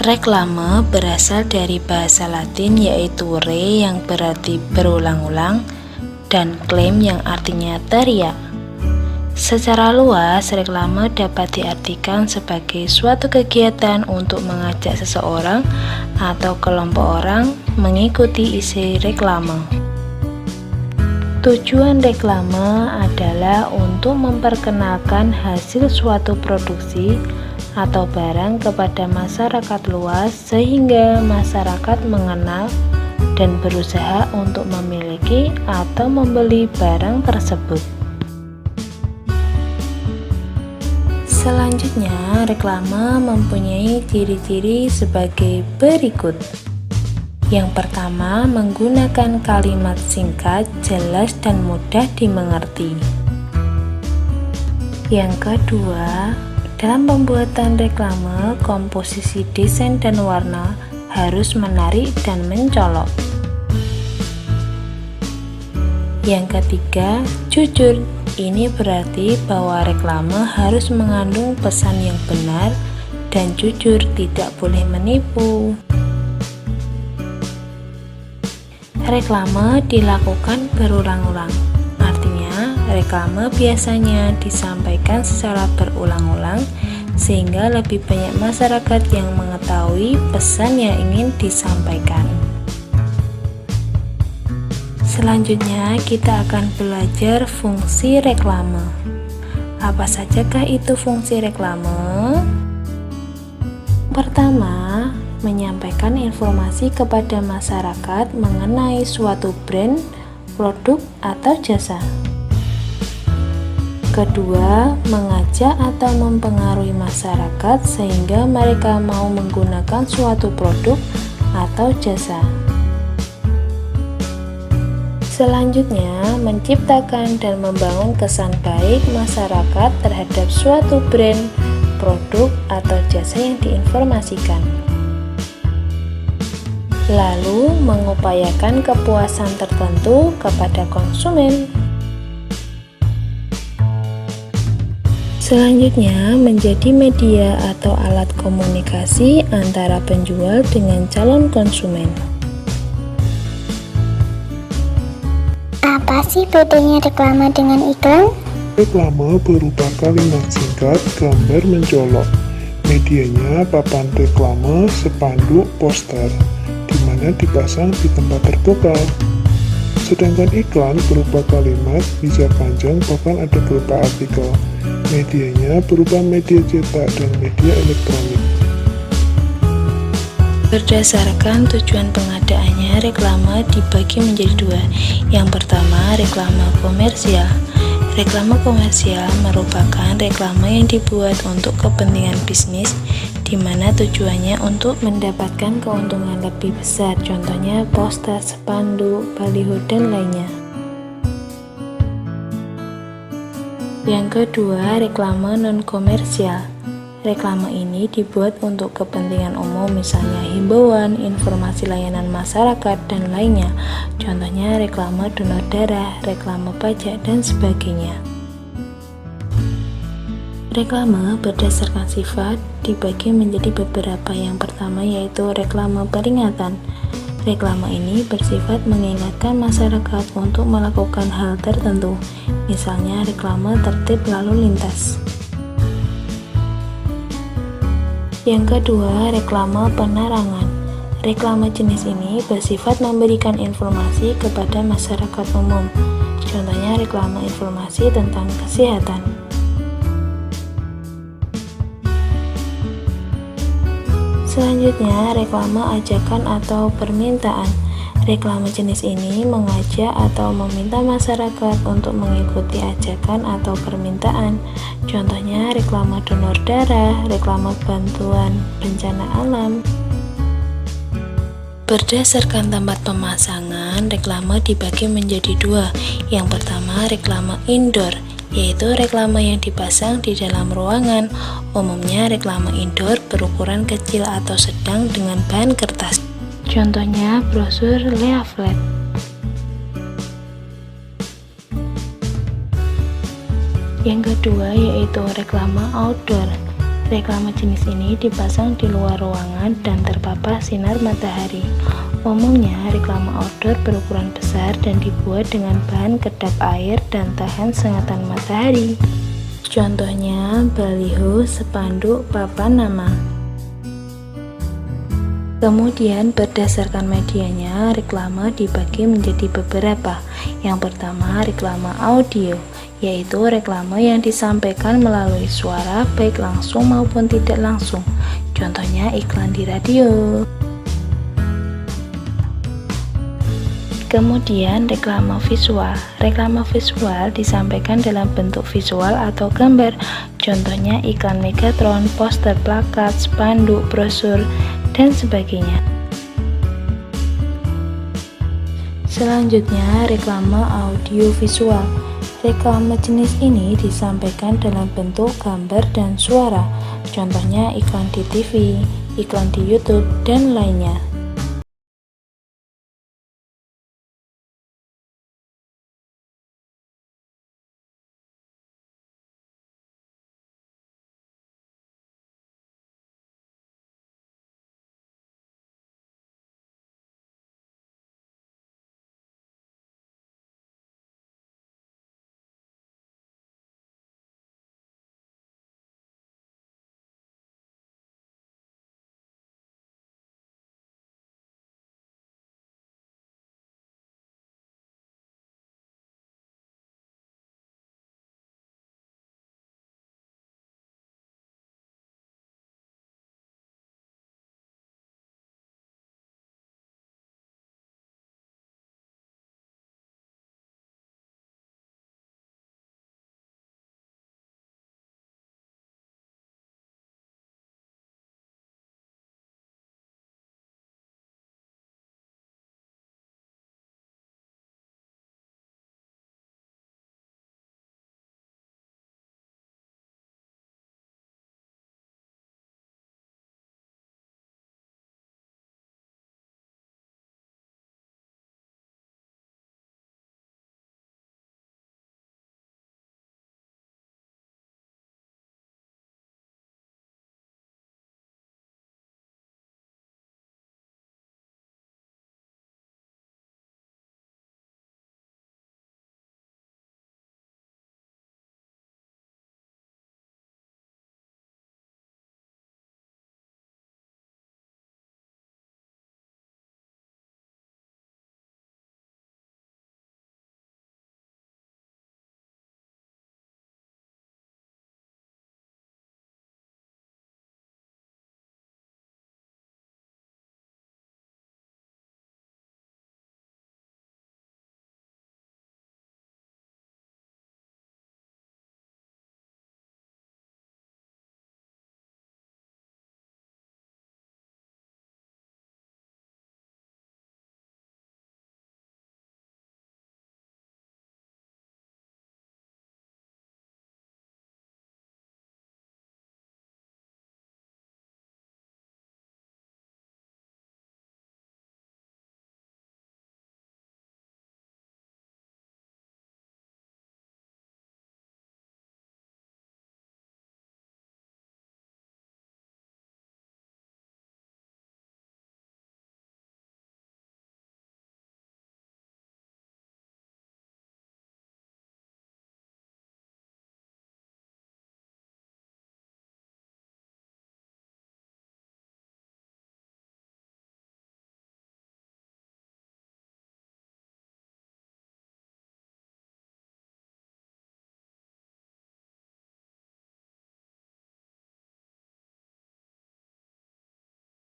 Reklame berasal dari bahasa Latin yaitu re yang berarti berulang-ulang dan claim yang artinya teriak. Secara luas, reklame dapat diartikan sebagai suatu kegiatan untuk mengajak seseorang atau kelompok orang mengikuti isi reklame. Tujuan reklame adalah untuk memperkenalkan hasil suatu produksi atau barang kepada masyarakat luas sehingga masyarakat mengenal dan berusaha untuk memiliki atau membeli barang tersebut. Selanjutnya, reklame mempunyai ciri-ciri sebagai berikut. Yang pertama, menggunakan kalimat singkat, jelas, dan mudah dimengerti. Yang kedua, dalam pembuatan reklame, komposisi desain dan warna harus menarik dan mencolok. Yang ketiga, jujur. Ini berarti bahwa reklame harus mengandung pesan yang benar dan jujur, tidak boleh menipu. Reklame dilakukan berulang-ulang. Artinya, reklame biasanya disampaikan secara berulang-ulang sehingga lebih banyak masyarakat yang mengetahui pesan yang ingin disampaikan. Selanjutnya, kita akan belajar fungsi reklame. Apa sajakah itu fungsi reklame? Pertama, menyampaikan informasi kepada masyarakat mengenai suatu brand, produk, atau jasa. Kedua, mengajak atau mempengaruhi masyarakat sehingga mereka mau menggunakan suatu produk atau jasa. Selanjutnya, menciptakan dan membangun kesan baik masyarakat terhadap suatu brand, produk, atau jasa yang diinformasikan. Lalu, mengupayakan kepuasan tertentu kepada konsumen. Selanjutnya, menjadi media atau alat komunikasi antara penjual dengan calon konsumen. Apa sih bedanya reklame dengan iklan? Reklame berupa kalimat singkat, gambar mencolok. Medianya papan reklame, spanduk, poster, di mana dipasang di tempat terbuka. Sedangkan iklan berupa kalimat, bisa panjang, bahkan ada berupa artikel. Medianya berupa media cetak dan media elektronik. Berdasarkan tujuan pengadaannya, reklame dibagi menjadi dua. Yang pertama, reklame komersial. Reklame komersial merupakan reklame yang dibuat untuk kepentingan bisnis, di mana tujuannya untuk mendapatkan keuntungan lebih besar, contohnya poster, spanduk, baliho, dan lainnya. Yang kedua, reklame non-komersial. Reklame ini dibuat untuk kepentingan umum, misalnya himbauan, informasi layanan masyarakat, dan lainnya. Contohnya reklame donor darah, reklame pajak, dan sebagainya. Reklame berdasarkan sifat dibagi menjadi beberapa. Yang pertama yaitu reklame peringatan. Reklame ini bersifat mengingatkan masyarakat untuk melakukan hal tertentu, misalnya reklame tertib lalu lintas. Yang kedua, reklame penerangan. Reklame jenis ini bersifat memberikan informasi kepada masyarakat umum. Contohnya reklame informasi tentang kesehatan. Selanjutnya, reklame ajakan atau permintaan. Reklame jenis ini mengajak atau meminta masyarakat untuk mengikuti ajakan atau permintaan. Contohnya reklame donor darah, reklame bantuan bencana alam. Berdasarkan tempat pemasangan, reklame dibagi menjadi dua. Yang pertama, reklame indoor, yaitu reklame yang dipasang di dalam ruangan. Umumnya reklame indoor berukuran kecil atau sedang dengan bahan kertas. Contohnya brosur, leaflet. Yang kedua yaitu reklame outdoor. Reklame jenis ini dipasang di luar ruangan dan terpapar sinar matahari. Umumnya, reklame outdoor berukuran besar dan dibuat dengan bahan kedap air dan tahan sengatan matahari. Contohnya, baliho, spanduk, papan nama. Kemudian berdasarkan medianya, reklame dibagi menjadi beberapa. Yang pertama, reklame audio, yaitu reklame yang disampaikan melalui suara baik langsung maupun tidak langsung. Contohnya iklan di radio. Kemudian reklame visual. Reklame visual disampaikan dalam bentuk visual atau gambar. Contohnya iklan Megatron, poster, plakat, spanduk, brosur, dan sebagainya. Selanjutnya, reklame audiovisual. Reklame jenis ini disampaikan dalam bentuk gambar dan suara. Contohnya iklan di TV, iklan di YouTube, dan lainnya.